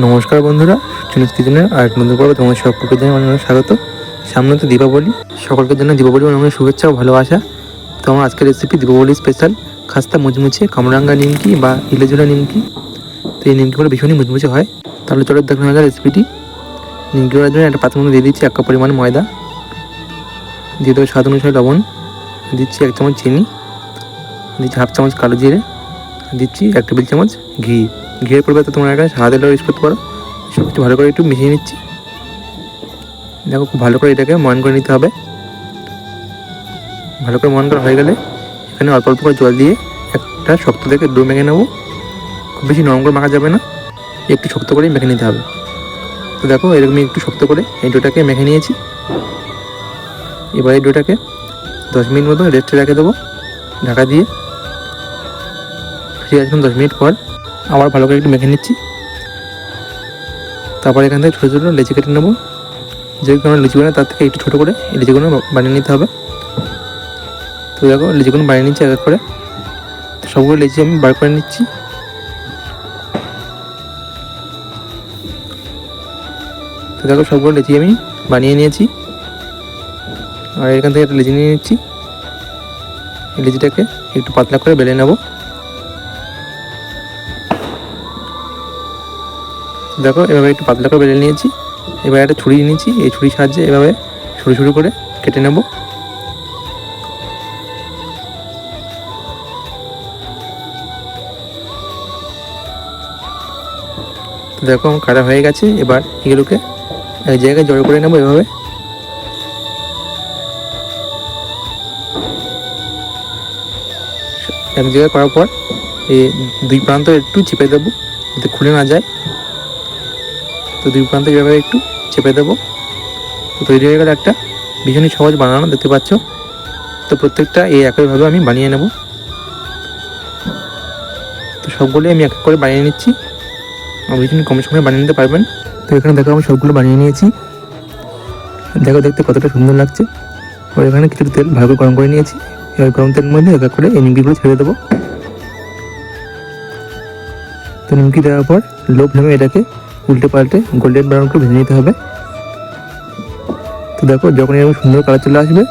নমস্কার বন্ধুরা, সুচিনিস কিচেনের আর এক নতুন পর্বে তোমাদের সকলকে জানাই অনেক স্বাগত। সামনে তো দীপাবলি, সকলকে জানাই দীপাবলি অনেক শুভেচ্ছা ও ভালোবাসা। তো আমার আজকের রেসিপি দীপাবলি স্পেশাল খাস্তা মুচমুচে কামরাঙ্গা নিমকি বা ইলেজোলা নিমকি। তো এই নিমকিগুলো ভীষণই মুচমুচে হয়। তাহলে চলো দেখুন আমাদের রেসিপিটি। নিমকি করার জন্য একটা পাত্রের মধ্যে দিয়ে দিচ্ছি 1 কাপ পরিমাণ ময়দা, দিয়ে দেবো স্বাদ অনুসারে লবণ, দিচ্ছি 1 চামচ চিনি, দিচ্ছি হাফ চামচ কালো জিরে, দিচ্ছি 1 টেবিল চামচ ঘি। ঘিয়ের পরিবর্তে তোমরা এখানে সাদা তেলও ইউজ করতে পারো। সব কিছু ভালো করে একটু মিশিয়ে নিচ্ছি। দেখো খুব ভালো করে এটাকে ময়ান করে নিতে হবে। ভালো করে ময়ান করা হয়ে গেলে এখানে অল্প অল্প করে জল দিয়ে একটা শক্ত থেকে ডো মেখে নেবো। খুব বেশি নরম করে মাখা যাবে না, একটু শক্ত করেই মেখে নিতে হবে। তো দেখো এরকমই একটু শক্ত করে এই ডোটাকে মেখে নিয়েছি। এবার এই ডোটাকে 10 মিনিট মতো রেস্টে রেখে দেবো ঢাকা দিয়ে। ফিরে আসলাম 10 মিনিট পর, আবার ভালো করে একটু মেখে নিচ্ছি। তারপর এখান থেকে ছোটো ছোটো লেচি কেটে নেবো। যেগুলো আমরা লিচি বানাই তার থেকে একটু ছোটো করে এই লিচিগুলো বানিয়ে নিতে হবে। তো দেখো লিচিগুলো বানিয়ে নিচ্ছি এক এক করে। তো সবগুলো লিচি আমি বার করে নিচ্ছি। তো দেখো সবগুলো লিচি আমি বানিয়ে নিয়েছি। আর এখান থেকে একটা লিচি নিয়ে নিচ্ছি। এই লিচিটাকে একটু পাতলা করে বেলে নেব। দেখো এভাবে একটু পাতলা করে বেলে নিয়েছি। এবার একটা ছুরি নিয়েছি, এই ছুরির সাহায্যে এভাবে সরু সরু করে কেটে নেব। তো দেখো আমার কাটা হয়ে গেছে। এবার এগুলোকে এক জায়গায় জড়ো করে নেব এভাবে। এক জায়গায় করার পর এই দুই প্রান্ত একটু চেপে দেবো যাতে খুলে না যায়। তো দুই প্রান্ত এভাবে একটু চেপে দেবো। তো তৈরি হয়ে গেলে একটা ভীষণই সহজ বানানো, দেখতে পাচ্ছ। তো প্রত্যেকটা এই একইভাবে আমি বানিয়ে নেব। তো সবগুলোই আমি এক এক করে বানিয়ে নিচ্ছি। ভীষণ কম সময়ে বানিয়ে নিতে পারবেন। তো এখানে দেখো আমি সবগুলো বানিয়ে নিয়েছি। দেখো দেখতে কতটা সুন্দর লাগছে। আর এখানে কিছু তেল ভালো করে গরম করে নিয়েছি। এবার গরম তেলের মধ্যে এক এক করে এই নিমকিগুলো ছেড়ে দেবো। তো নিমকি দেওয়ার পর লো ফ্লেমে এটাকে উল্টে পাল্টে গোল্ডেন ব্রাউন করে ভেজে নিতে হবে। তো দেখো যখন এরকম সুন্দর কালার চলে আসবে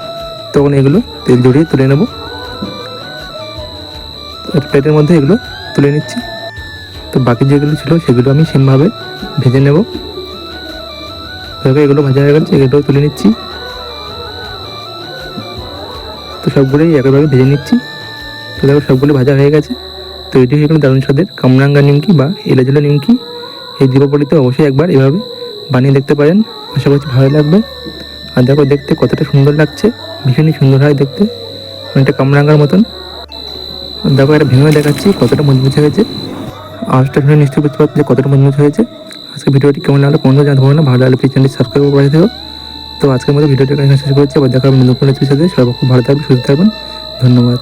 তখন এগুলো তেল জড়িয়ে তুলে নেব। একটা প্লেটের মধ্যে এগুলো তুলে নিচ্ছি। তো বাকি যেগুলো ছিল সেগুলো আমি সেমভাবে ভেজে নেব। দেখো এগুলো ভাজা হয়ে গেছে, এগুলো তুলে নিচ্ছি। তো সবগুলোই একইভাবে ভেজে নিচ্ছি। তো দেখো সবগুলো ভাজা হয়ে গেছে। তো এটি হয়ে গেল দারুণ স্বাদের কামরাঙ্গা নিমকি বা ইলেজোলা নিমকি। এই দীপাবলিতে অবশ্যই একবার এভাবে বানিয়ে দেখতে পারেন, আশা করছি ভালো লাগবে। আর দেখো দেখতে কতটা সুন্দর লাগছে, ভীষণই সুন্দর হয় দেখতে, অনেকটা কামরাঙ্গার মতন। দেখো এটা ভেঙে দেখাচ্ছি কতটা মজবুত হয়েছে। আওয়াজটা শুনে নিশ্চয়ই বুঝতে পারছি যে কতটা মজবুত হয়েছে। আজকে ভিডিওটি কেমন লাগলো কোন জানতে পারবো না, ভালো লাগলে প্লিজ চ্যানেলটি সাবস্ক্রাইব করে পাঠিয়ে দেবো। তো আজকের মতো ভিডিওটি এখানে শেষ করছি। আবার দেখা হবে নতুন কোনো সাথে। সবাই খুব ভালো থাকবেন, সুস্থ থাকবেন। ধন্যবাদ।